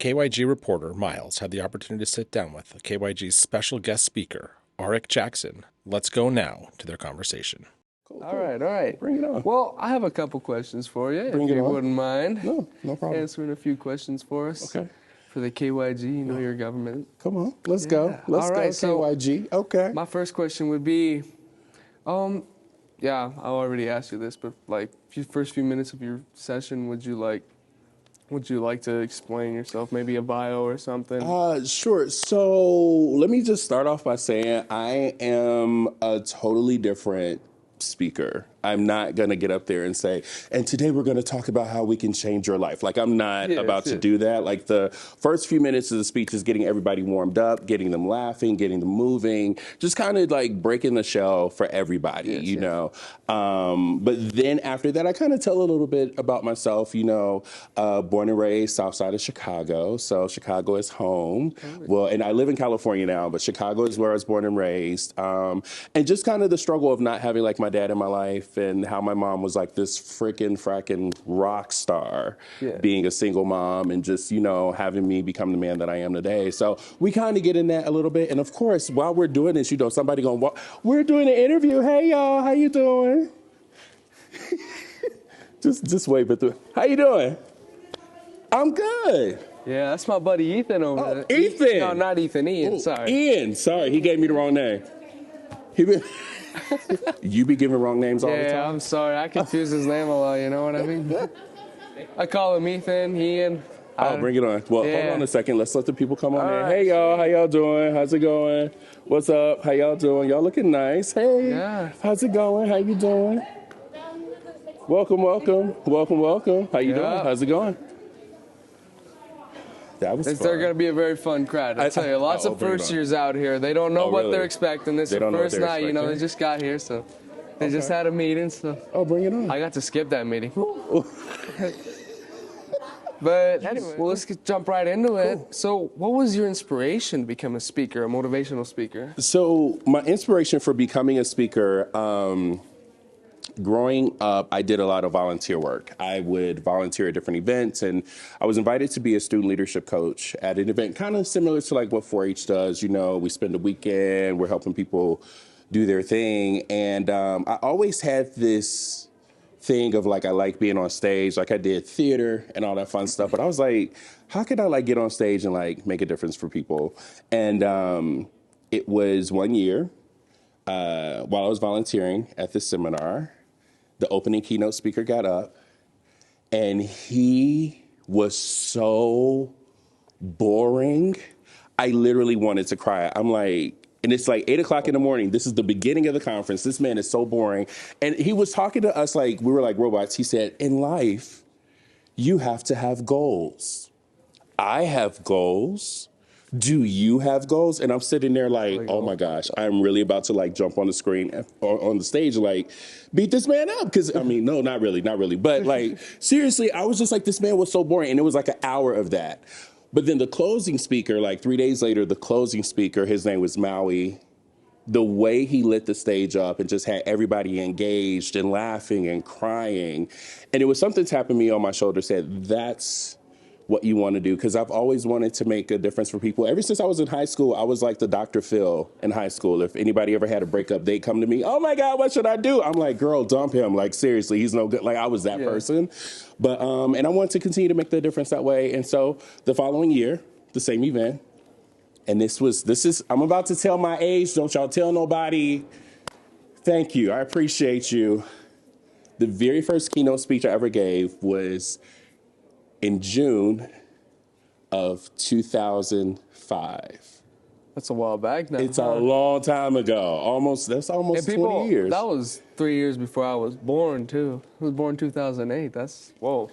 KYG reporter Miles had the opportunity to sit down with KYG's special guest speaker, Aric Jackson. Let's go now to their conversation. Cool. All right. Bring it on. Well, I have a couple questions for you, if you wouldn't mind. No problem. Answering a few questions for us. Okay. For the KYG, you know your government. Come on, let's go. Let's go, KYG. Okay. My first question would be, I already asked you this, but like first few minutes of your session, would you like to explain yourself, maybe a bio or something? Sure. So let me just start off by saying I am a totally different speaker. I'm not going to get up there and say, and today we're going to talk about how we can change your life. Like, I'm not about to do that. Like, the first few minutes of the speech is getting everybody warmed up, getting them laughing, getting them moving, just kind of like breaking the shell for everybody, you know. But then after that, I kind of tell a little bit about myself, born and raised south side of Chicago. So Chicago is home. Well, and I live in California now, but Chicago is where I was born and raised. And just kind of the struggle of not having like my dad in my life, and how my mom was like this fracking rock star, being a single mom, and just, having me become the man that I am today. So we kind of get in that a little bit. And of course, while we're doing this, somebody going to walk, we're doing an interview. Hey, y'all, how you doing? just wave it through. How you doing? I'm good. Yeah, that's my buddy Ethan over there. Ethan. No, not Ethan. Ian, sorry. Ian, sorry. He gave me the wrong name. You be giving wrong names all the time? Yeah, I'm sorry. I confuse his name a lot, you know what I mean? I call him Ethan, Ian. Bring it on. Well, hold on a second. Let's let the people come on in. Right. Hey, y'all. How y'all doing? How's it going? What's up? How y'all doing? Y'all looking nice. Hey. Yeah. How's it going? How you doing? Welcome. How you doing? How's it going? That was fun. They're going to be a very fun crowd. I tell you, lots of first years out here. They don't know what they're expecting. This is the first night, they just got here, so they just had a meeting. So bring it on. I got to skip that meeting. But anyway, well, let's jump right into it. Cool. So what was your inspiration to become a speaker, a motivational speaker? So my inspiration for becoming a speaker, growing up, I did a lot of volunteer work. I would volunteer at different events, and I was invited to be a student leadership coach at an event kind of similar to like what 4-H does. We spend a weekend, we're helping people do their thing. And I always had this thing of like, I like being on stage. Like, I did theater and all that fun stuff, but I was like, how could I like get on stage and like make a difference for people? And it was one year while I was volunteering at this seminar, the opening keynote speaker got up, and he was so boring. I literally wanted to cry. I'm like, and it's like 8 o'clock in the morning. This is the beginning of the conference. This man is so boring. And he was talking to us like we were like robots. He said, in life, you have to have goals. I have goals. Do you have goals? And I'm sitting there like, oh my gosh, I'm really about to like jump on the screen or on the stage, like beat this man up. Cause I mean, no, not really. But like, seriously, I was just like, this man was so boring. And it was like an hour of that. But then the closing speaker, like 3 days later, the closing speaker, his name was Maui. The way he lit the stage up and just had everybody engaged and laughing and crying. And it was something tapping me on my shoulder, said, that's what you want to do, because I've always wanted to make a difference for people. Ever since I was in high school, I was like the Dr. Phil in high school. If anybody ever had a breakup, they'd come to me, oh my God, what should I do? I'm like, girl, dump him. Like, seriously, he's no good. Like, I was that person. But, and I wanted to continue to make the difference that way. And so the following year, the same event, and this is, I'm about to tell my age. Don't y'all tell nobody. Thank you. I appreciate you. The very first keynote speech I ever gave was in June of 2005. That's a while back now. It's a long time ago. That's almost 20 years. That was 3 years before I was born, too. I was born 2008. That's, whoa.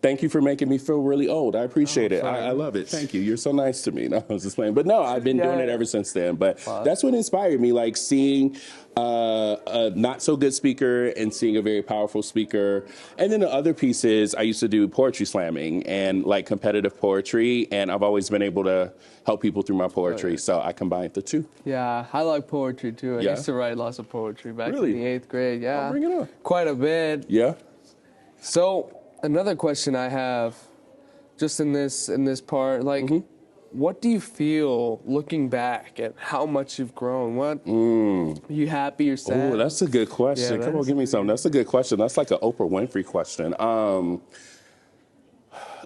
Thank you for making me feel really old. I appreciate it. I love it. Thank you. You're so nice to me. No, I was just playing. But no, I've been doing it ever since then. But that's what inspired me, like seeing a not so good speaker and seeing a very powerful speaker. And then the other piece is I used to do poetry slamming and like competitive poetry. And I've always been able to help people through my poetry. So I combined the two. Yeah, I like poetry too. I used to write lots of poetry back in the 8th grade. Yeah. Bring it on. Quite a bit. Yeah. So another question I have, just in this part, like, what do you feel looking back at how much you've grown? What are you happy or sad? Oh, that's a good question. Come on, give me something. That's a good question. That's like an Oprah Winfrey question.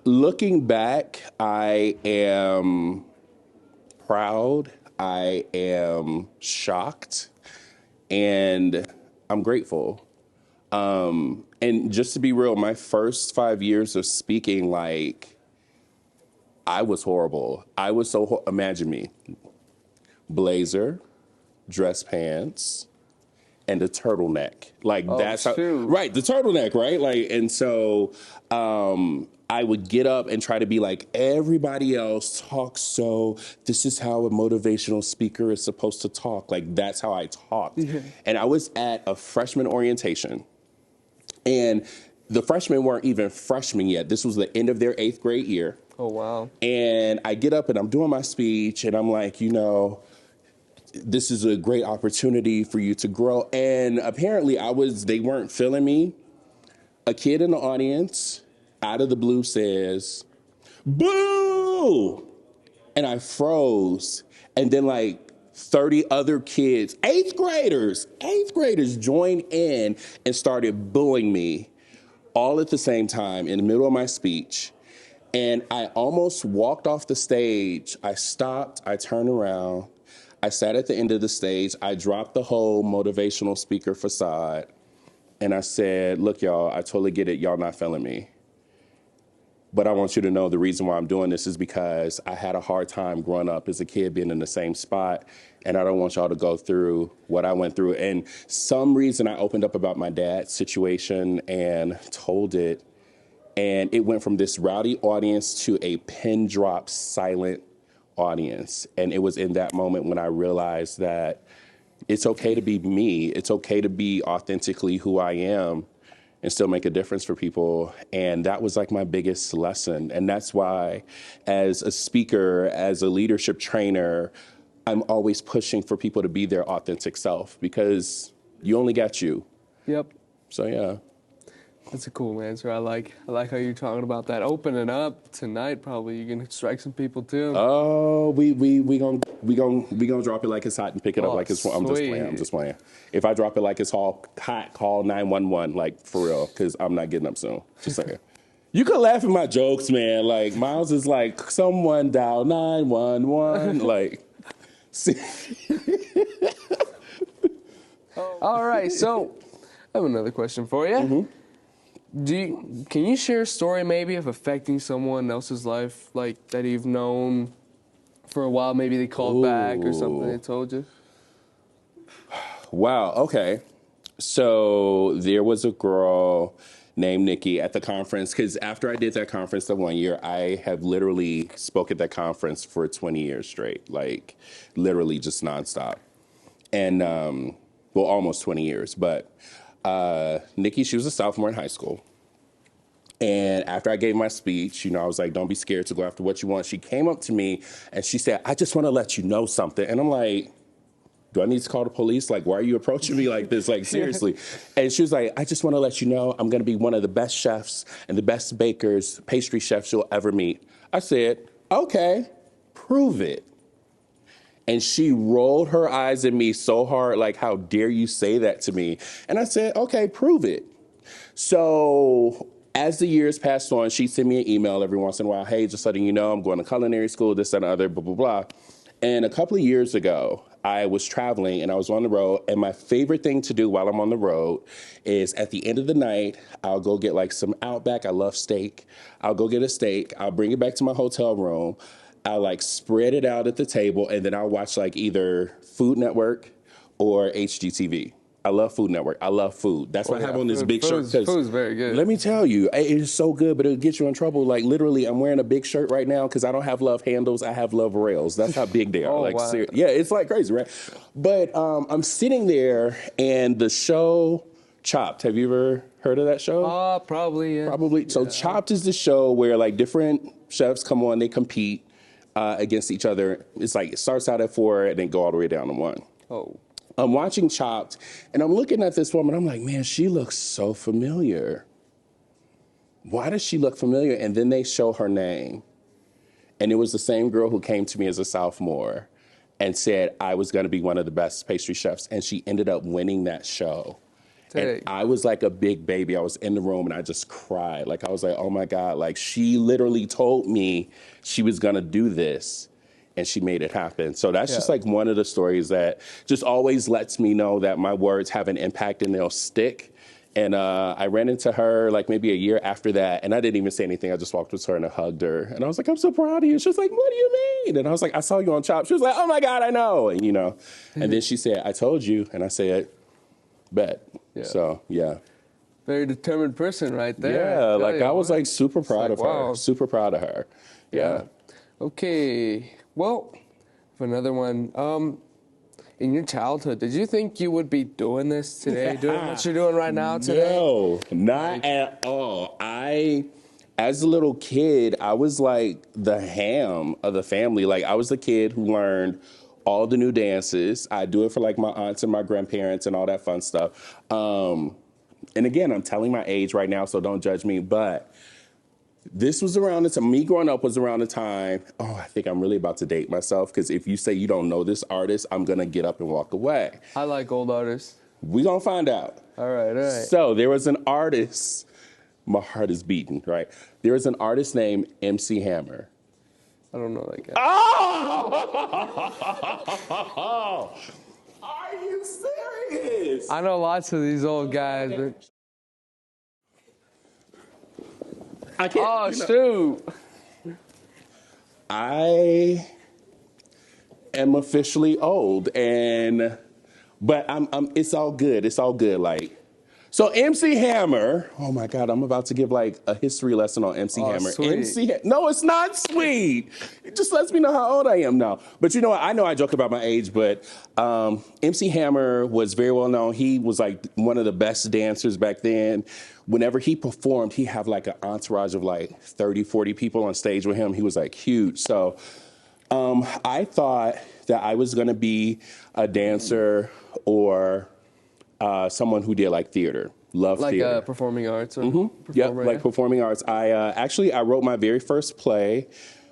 Looking back, I am proud. I am shocked, and I'm grateful. And just to be real, my first 5 years of speaking, like, I was horrible. I was so, imagine me, blazer, dress pants, and a turtleneck. Like, that's how, right, the turtleneck, right? Like, and so, I would get up and try to be like everybody else, talk so, this is how a motivational speaker is supposed to talk. Like, that's how I talked. And I was at a freshman orientation, and the freshmen weren't even freshmen yet. This was the end of their 8th grade year. Oh, wow. And I get up and I'm doing my speech, and I'm like, you know, this is a great opportunity for you to grow. And apparently they weren't feeling me. A kid in the audience, out of the blue, says, "Boo!" And I froze. And then like 30 other kids, 8th graders joined in and started booing me all at the same time in the middle of my speech. And I almost walked off the stage. I stopped, I turned around, I sat at the end of the stage, I dropped the whole motivational speaker facade, and I said, look, y'all, I totally get it, y'all not feeling me. But I want you to know the reason why I'm doing this is because I had a hard time growing up as a kid being in the same spot, and I don't want y'all to go through what I went through. And some reason I opened up about my dad's situation and told it, and it went from this rowdy audience to a pin drop silent audience. And it was in that moment when I realized that it's okay to be me. It's okay to be authentically who I am and still make a difference for people. And that was like my biggest lesson. And that's why, as a speaker, as a leadership trainer, I'm always pushing for people to be their authentic self, because you only got you. Yep. So, yeah. That's a cool answer. I like how you're talking about that. Opening up tonight, probably you're gonna strike some people too. Oh, we gonna drop it like it's hot and pick it up like it's. I'm just playing. If I drop it like it's hot, call 911, like, for real, because I'm not getting up soon. Just saying. You can laugh at my jokes, man. Like, Miles is like, someone dial 911. Like, see. All right, so I have another question for you. Can you share a story maybe of affecting someone else's life, like that you've known for a while? Maybe they called back or something they told you. Wow. Okay. So there was a girl named Nikki at the conference, because after I did that conference the 1 year, I have literally spoke at that conference for 20 years straight, like literally just nonstop. And, well, almost 20 years, but Nikki, she was a sophomore in high school. And after I gave my speech, you know, I was like, don't be scared to go after what you want. She came up to me and she said, I just want to let you know something. And I'm like, do I need to call the police? Like, why are you approaching me like this? Like, seriously. And she was like, I just want to let you know I'm going to be one of the best chefs and the best bakers, pastry chefs you'll ever meet. I said, okay, prove it. And she rolled her eyes at me so hard, like, how dare you say that to me? And I said, okay, prove it. So as the years passed on, she sent me an email every once in a while. Hey, just letting you know, I'm going to culinary school, this, that, and the other, blah, blah, blah. And a couple of years ago, I was traveling and I was on the road. And my favorite thing to do while I'm on the road is at the end of the night, I'll go get like some Outback. I love steak. I'll go get a steak. I'll bring it back to my hotel room. I'll like spread it out at the table, and then I'll watch like either Food Network or HGTV. I love Food Network. I love food. That's why I have on this big shirt. Food's very good. Let me tell you, it is so good, but it'll get you in trouble. Like, literally, I'm wearing a big shirt right now because I don't have love handles. I have love rails. That's how big they are. Wow. Yeah, it's like crazy, right? But I'm sitting there, and the show Chopped. Have you ever heard of that show? Probably, yeah. Probably. So Chopped is the show where like different chefs come on, they compete against each other. It's like it starts out at 4 and then go all the way down to 1. Oh. I'm watching Chopped, and I'm looking at this woman. I'm like, man, she looks so familiar. why does she look familiar? And then they show her name. And it was the same girl who came to me as a sophomore and said I was going to be one of the best pastry chefs. And she ended up winning that show. Dang. And I was like a big baby. I was in the room and I just cried. Like, I was like, oh my God, like she literally told me she was going to do this and she made it happen. So that's just like one of the stories that just always lets me know that my words have an impact and they'll stick. And I ran into her like maybe a year after that, and I didn't even say anything. I just walked with her and I hugged her. And I was like, I'm so proud of you. She was like, what do you mean? And I was like, I saw you on Chop. She was like, oh my God, I know. And, you know, and then she said, I told you. And I said, bet. Yeah. So, yeah. Very determined person right there. Yeah, like I was like super proud of wow. her. Super proud of her. Yeah. Okay. Well, for another one, in your childhood, did you think you would be doing this today, doing what you're doing right now today? No, not at all. As a little kid, I was like the ham of the family. Like I was the kid who learned all the new dances. I do it for like my aunts and my grandparents and all that fun stuff. And again, I'm telling my age right now, so don't judge me, but this was around the time, me growing up was around the time, I think I'm really about to date myself, because if you say you don't know this artist, I'm going to get up and walk away. I like old artists. We're going to find out. All right. So there was an artist, my heart is beating, right? There was an artist named MC Hammer. I don't know that guy. Oh! Are you serious? I know lots of these old guys, but... I can't, oh, shoot. I am officially old, but I'm it's all good. It's all good. Like, so MC Hammer, oh my God, I'm about to give like a history lesson on MC Hammer. Sweet. No, it's not sweet. It just lets me know how old I am now. But you know what? I know I joke about my age, but MC Hammer was very well known. He was like one of the best dancers back then. Whenever he performed, he had like an entourage of like 30, 40 people on stage with him. He was like huge. So I thought that I was going to be a dancer or someone who did like theater. Love theater. Like performing arts? Or Like performing arts. I wrote my very first play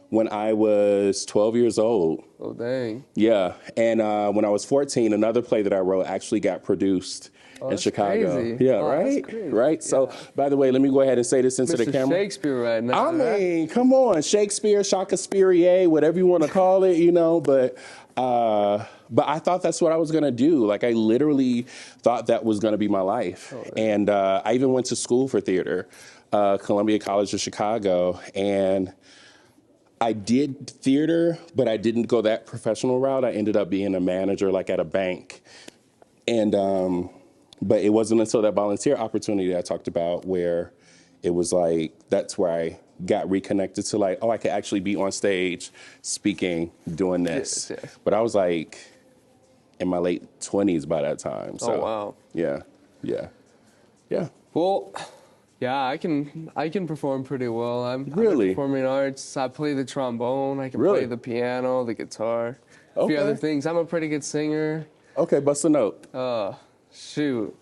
when I was 12 years old. Oh, dang. Yeah. And when I was 14, another play that I wrote actually got produced in Chicago. Crazy. Yeah, Oh, right? that's crazy. Right? So, by the way, let me go ahead and say this into the Mr. camera. Shakespeare right now. I mean, come on, Shakespeare, Shakespeare, whatever you want to call it, you know, but I thought that's what I was going to do. Like, I literally thought that was going to be my life. Oh, and I even went to school for theater, Columbia College of Chicago, and I did theater, but I didn't go that professional route. I ended up being a manager, like at a bank. And, but it wasn't until that volunteer opportunity that I talked about where it was like, that's where I got reconnected to like, I could actually be on stage speaking, doing this. Yes. But I was like in my late 20s by that time. So, oh, wow. Yeah. Well, yeah, I can perform pretty well. I'm really performing arts. I play the trombone. I can play the piano, the guitar, a few other things. I'm a pretty good singer. Okay, bust a note. Shoot.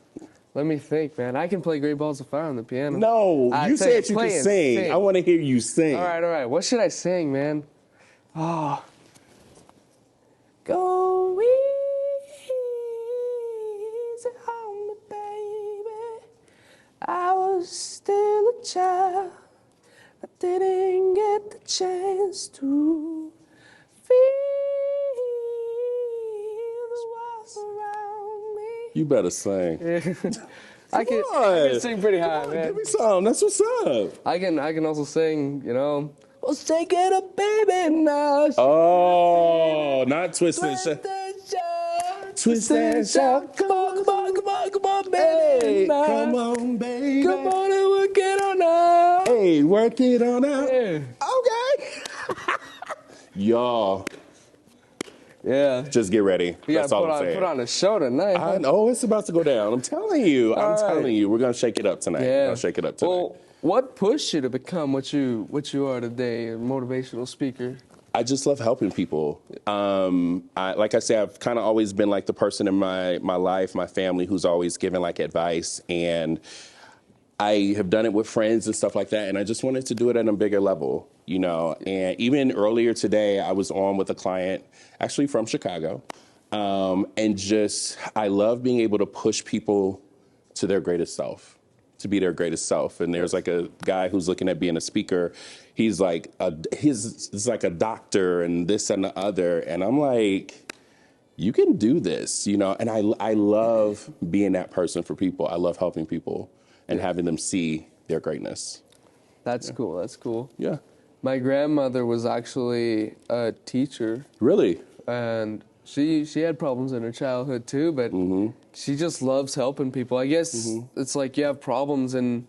Let me think, man. I can play Great Balls of Fire on the piano. No, you said you could sing. I want to hear you sing. All right. What should I sing, man? Oh. Go easy on me, baby. I was still a child. I didn't get the chance to feel the walls around me. You better sing. I can sing pretty high, man. Give me some. That's what's up. I can also sing, let's take it up, baby, now. Oh, not twist and shout. Twist and shout. Come on, baby. Hey, come on, baby. Come on and work it on out. Hey, work it on out. Yeah. Okay. Y'all. Yeah. Just get ready. That's all I'm saying. Put on a show tonight. I know it's about to go down. I'm telling you. Telling you. We're going to shake it up tonight. Yeah. We're going to shake it up tonight. Well, what pushed you to become what you are today, a motivational speaker? I just love helping people. Like I said, I've kind of always been like the person in my life, my family, who's always given like advice. And I have done it with friends and stuff like that, and I just wanted to do it at a bigger level, you know. And even earlier today, I was on with a client, actually from Chicago, and just I love being able to push people to their greatest self, to be their greatest self. And there's like a guy who's looking at being a speaker. He's like he's like a doctor and this and the other, and I'm like, you can do this, you know. And I love being that person for people. I love helping people and having them see their greatness. That's cool. That's cool. Yeah. My grandmother was actually a teacher. Really? And she had problems in her childhood too, but she just loves helping people. I guess it's like you have problems, and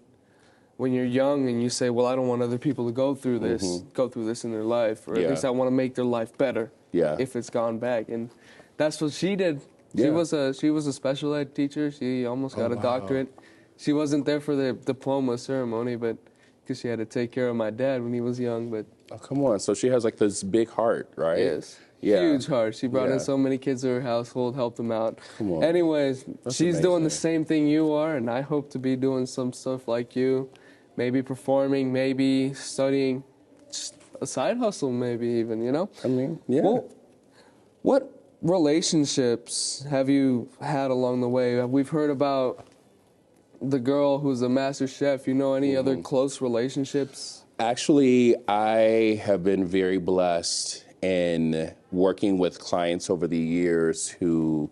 when you're young and you say, well, I don't want other people to go through this in their life, or at least I want to make their life better if it's gone back. And that's what she did. She was a special ed teacher. She almost got a doctorate. She wasn't there for the diploma ceremony, but because she had to take care of my dad when he was young. But oh, come on. So she has like this big heart, right? Yes. Yeah. Huge heart. She brought in so many kids to her household, helped them out. Come on. Anyways, That's she's amazing. doing the same thing you are, and I hope to be doing some stuff like you. Maybe performing, maybe studying, just a side hustle maybe even, you know? I mean, yeah. Well, what relationships have you had along the way? We've heard about the girl who's a master chef. You know any other close relationships? Actually, I have been very blessed in working with clients over the years who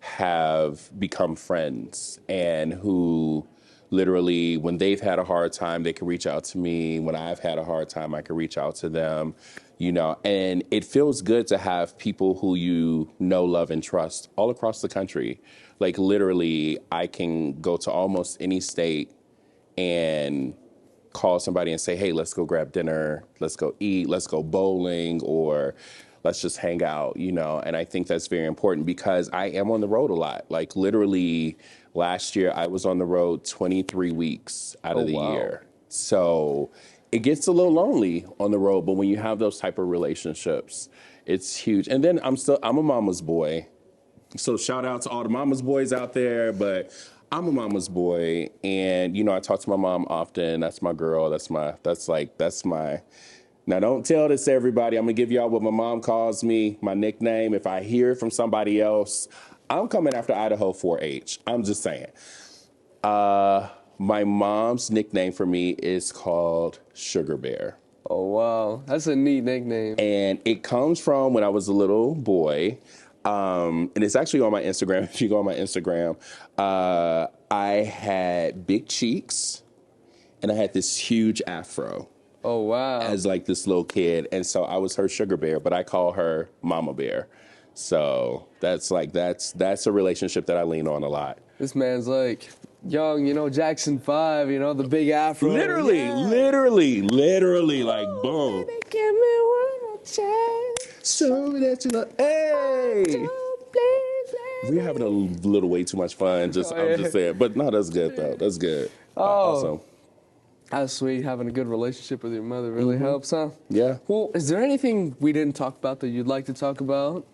have become friends and who literally, when they've had a hard time, they can reach out to me. When I've had a hard time, I can reach out to them, you know. And it feels good to have people who you know, love, and trust all across the country. Like literally, I can go to almost any state and call somebody and say, hey, let's go grab dinner, let's go eat, let's go bowling, or let's just hang out, you know. And I think that's very important because I am on the road a lot. Like literally last year, I was on the road 23 weeks out of the year. So it gets a little lonely on the road, but when you have those type of relationships, it's huge. And then I'm a mama's boy. So shout out to all the mama's boys out there, but I'm a mama's boy, and you know, I talk to my mom often. That's my girl. That's my. Now don't tell this to everybody. I'm gonna give y'all what my mom calls me, my nickname. If I hear it from somebody else, I'm coming after Idaho 4-H. I'm just saying. My mom's nickname for me is called Sugar Bear. Oh wow, that's a neat nickname. And it comes from when I was a little boy. And it's actually on my Instagram. If you go on my Instagram, I had big cheeks and I had this huge afro. Oh, wow. As like this little kid. And so I was her sugar bear, but I call her Mama Bear. So that's a relationship that I lean on a lot. This man's like young, you know, Jackson 5, you know, the big afro. Literally, like boom. Give me one more chance. Show me that you love. Hey! We're having a little way too much fun. I'm just saying. But no, that's good though. That's good. Awesome. That's sweet. Having a good relationship with your mother really helps, huh? Yeah. Well, is there anything we didn't talk about that you'd like to talk about?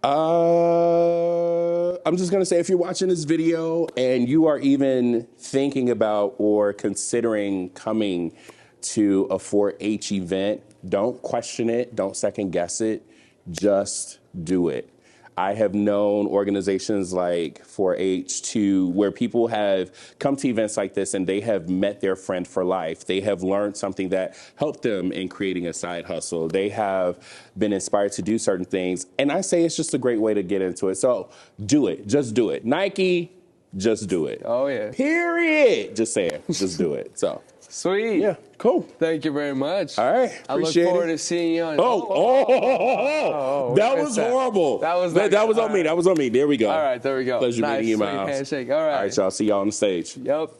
I'm just going to say, if you're watching this video and you are even thinking about or considering coming to a 4-H event, don't question it. Don't second guess it. Just do it. I have known organizations like 4-H where people have come to events like this and they have met their friend for life. They have learned something that helped them in creating a side hustle. They have been inspired to do certain things. And I say it's just a great way to get into it. So do it. Just do it. Nike, just do it. Oh, yeah. Period. Just saying. Just do it. So. Sweet. Yeah, cool. Thank you very much. All right. I look forward to seeing you on. That was horrible. That was on me. That was on me. There we go. All right, there we go. Pleasure meeting you, sweet Miles. handshake. All right. All right, y'all. See y'all on the stage. Yep.